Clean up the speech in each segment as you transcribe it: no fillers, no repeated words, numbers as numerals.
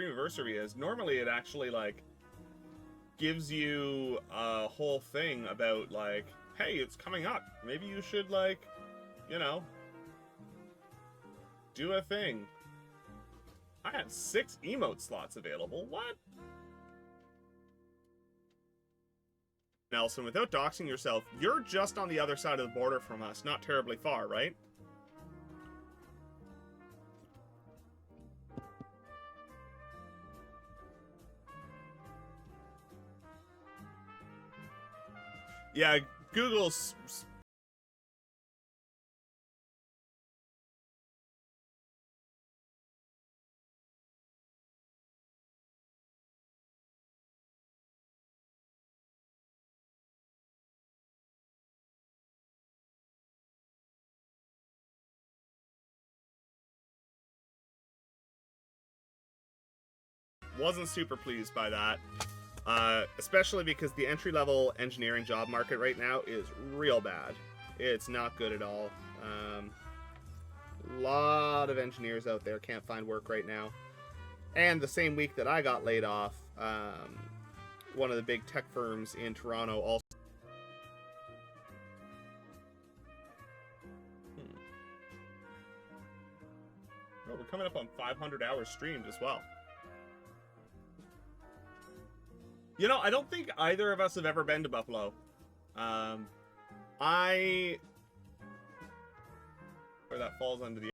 stream anniversary is, normally it actually, like, gives you a whole thing about, like, hey, it's coming up. Maybe you should, like, you know, do a thing. I had 6 emote slots available. What? Nelson, without doxing yourself, you're just on the other side of the border from us. Not terribly far, right? Yeah, Google's... wasn't super pleased by that. Especially because the entry-level engineering job market right now is real bad. It's not good at all. A lot of engineers out there can't find work right now. And the same week that I got laid off, one of the big tech firms in Toronto also... Oh, we're coming up on 500 hours streamed as well. You know, I don't think either of us have ever been to Buffalo. Where that falls under the...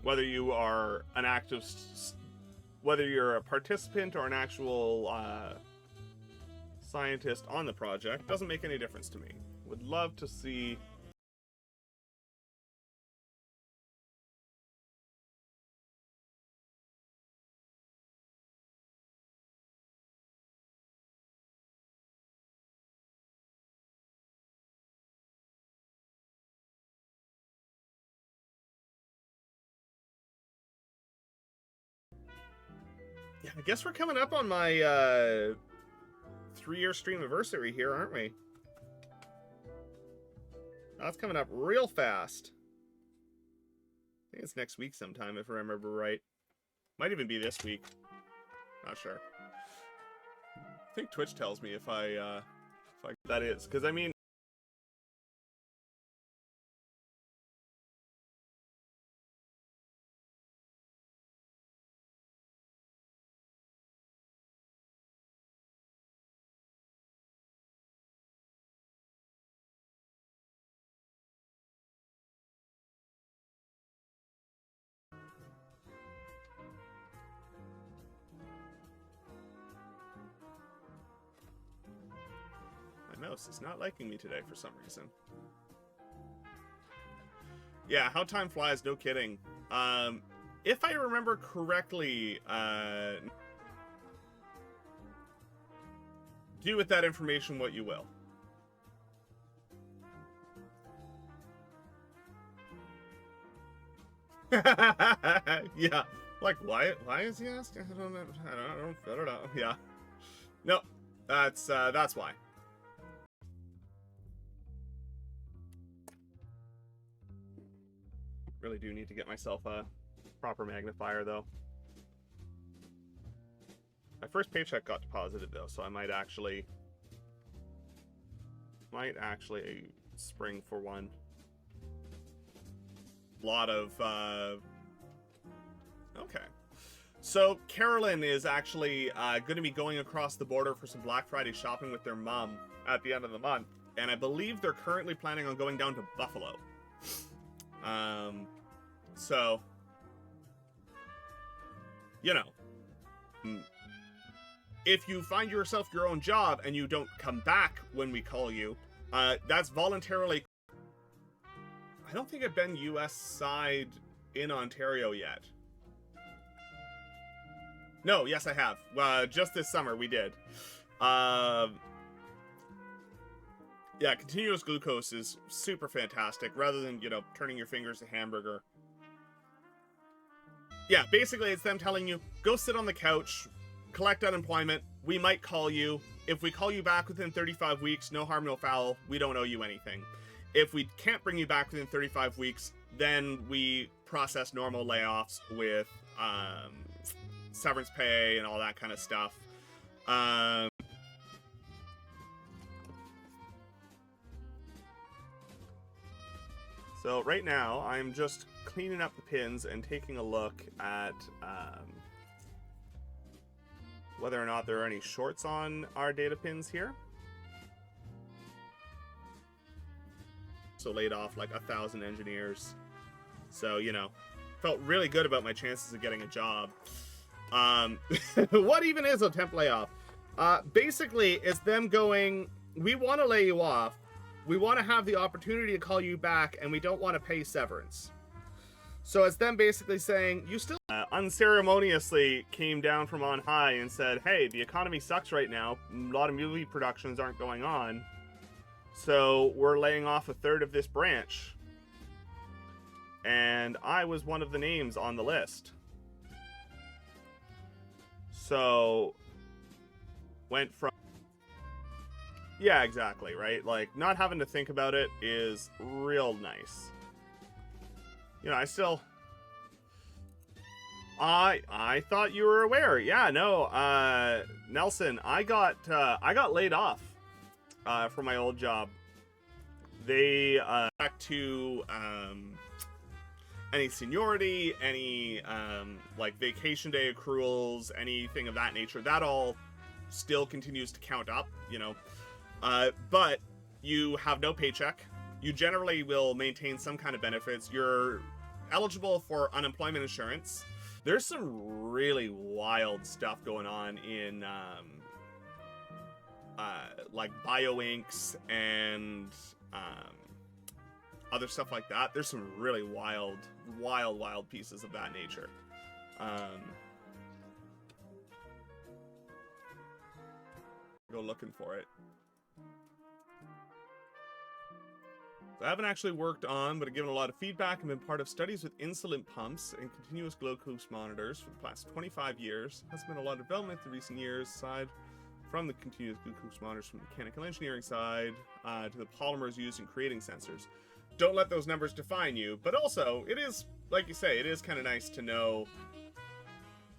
Whether you are an active... whether you're a participant or an actual scientist on the project, doesn't make any difference to me. Would love to see... Yeah, I guess we're coming up on my 3-year stream anniversary here, aren't we? That's coming up real fast. I think it's next week sometime, if I remember right. Might even be this week. Not sure. I think Twitch tells me if I that is, because I mean... My mouse is not liking me today for some reason. Yeah, how time flies, no kidding. If I remember correctly, do with that information what you will. Yeah, like why is he asking? I don't know. Yeah, no, that's why. Really do need to get myself a proper magnifier though. My first paycheck got deposited though, so I might actually spring for one. Lot of okay. So Carolyn is actually going to be going across the border for some Black Friday shopping with their mom at the end of the month, and I believe they're currently planning on going down to Buffalo. So you know, if you find yourself your own job and you don't come back when we call you, that's voluntarily. I don't think I've been US side in Ontario yet. No, yes I have. Just this summer we did. Yeah, continuous glucose is super fantastic, rather than, you know, turning your fingers to hamburger. Yeah, basically it's them telling you, go sit on the couch, collect unemployment, we might call you. If we call you back within 35 weeks, no harm, no foul, we don't owe you anything. If we can't bring you back within 35 weeks, then we process normal layoffs with severance pay and all that kind of stuff. So right now, I'm just cleaning up the pins and taking a look at whether or not there are any shorts on our data pins here. So laid off like 1,000 engineers. So, you know, felt really good about my chances of getting a job. What even is a temp layoff? Basically, it's them going, we want to lay you off. We want to have the opportunity to call you back, and we don't want to pay severance. So it's them basically saying, you still unceremoniously came down from on high and said, hey, the economy sucks right now. A lot of movie productions aren't going on. So we're laying off a third of this branch. And I was one of the names on the list. So went from... Yeah, exactly, right? Like, not having to think about it is real nice. You know, I still... I thought you were aware. Yeah, no, Nelson, I got laid off from my old job. They back to any seniority, any like vacation day accruals, anything of that nature. That all still continues to count up, you know. But you have no paycheck. You generally will maintain some kind of benefits. You're eligible for unemployment insurance. There's some really wild stuff going on in like bioinks and other stuff like that. There's some really wild pieces of that nature. Go looking for it. So I haven't actually worked on, but I've given a lot of feedback and been part of studies with insulin pumps and continuous glucose monitors for the past 25 years. Has been a lot of development in recent years, aside from the continuous glucose monitors from the mechanical engineering side to the polymers used in creating sensors. Don't let those numbers define you, but also it is, like you say, it is kind of nice to know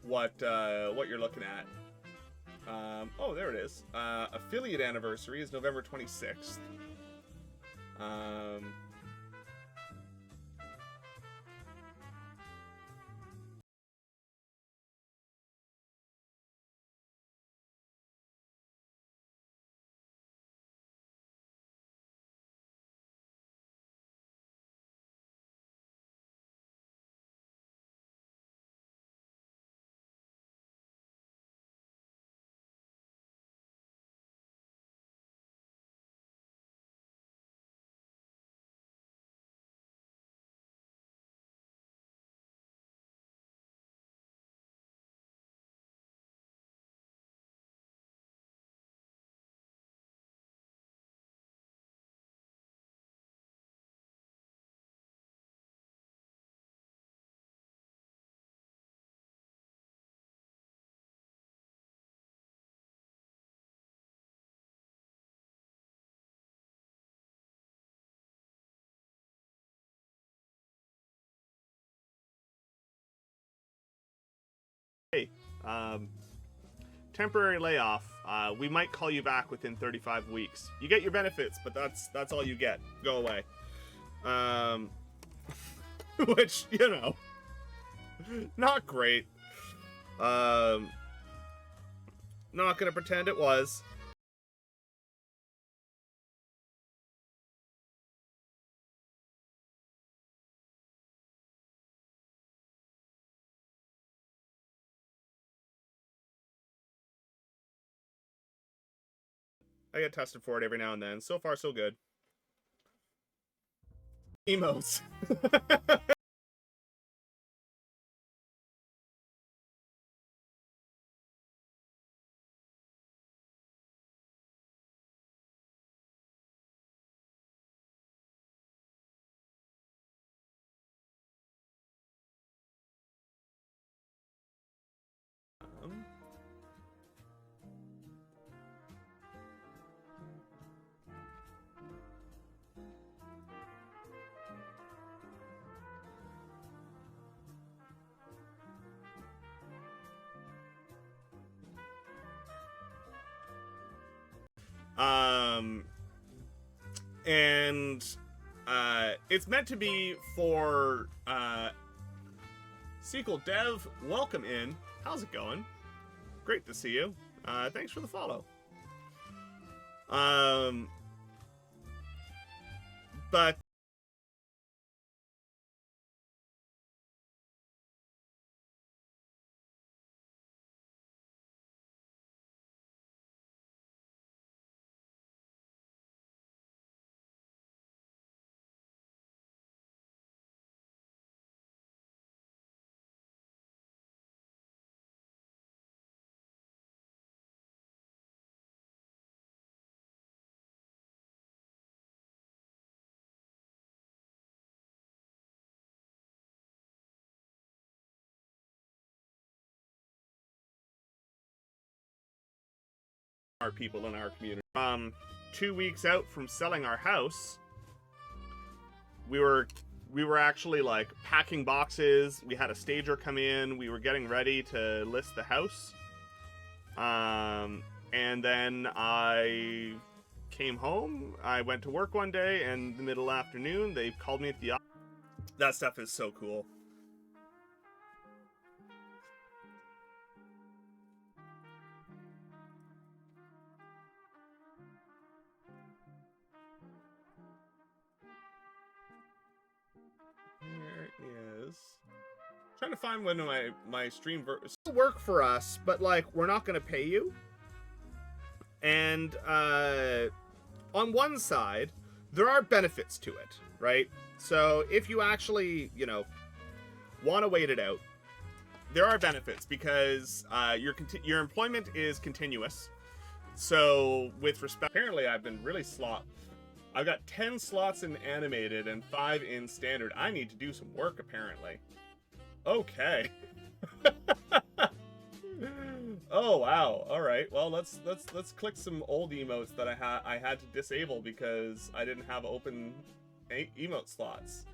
what you're looking at. Oh, there it is. Affiliate anniversary is November 26th. Hey, temporary layoff. We might call you back within 35 weeks. You get your benefits, but that's all you get. Go away. Which, you know, not great. Not gonna pretend it was. I get tested for it every now and then. So far, so good. Emotes. And it's meant to be for sequel dev. Welcome in. How's it going? Great to see you. Thanks for the follow. But our people in our community. 2 weeks out from selling our house, we were actually like packing boxes. We had a stager come in. We were getting ready to list the house. And then I came home. I went to work one day, and in the middle afternoon, they called me at the office. That stuff is so cool. There is. Trying to find one of my stream work for us, but like we're not going to pay you. And on one side, there are benefits to it, right? So if you actually, you know, want to wait it out, there are benefits because your employment is continuous. So with respect, apparently I've been really I've got 10 slots in animated and 5 in standard. I need to do some work apparently. Okay. Oh wow. All right. Well, let's click some old emotes that I had to disable because I didn't have open emote slots.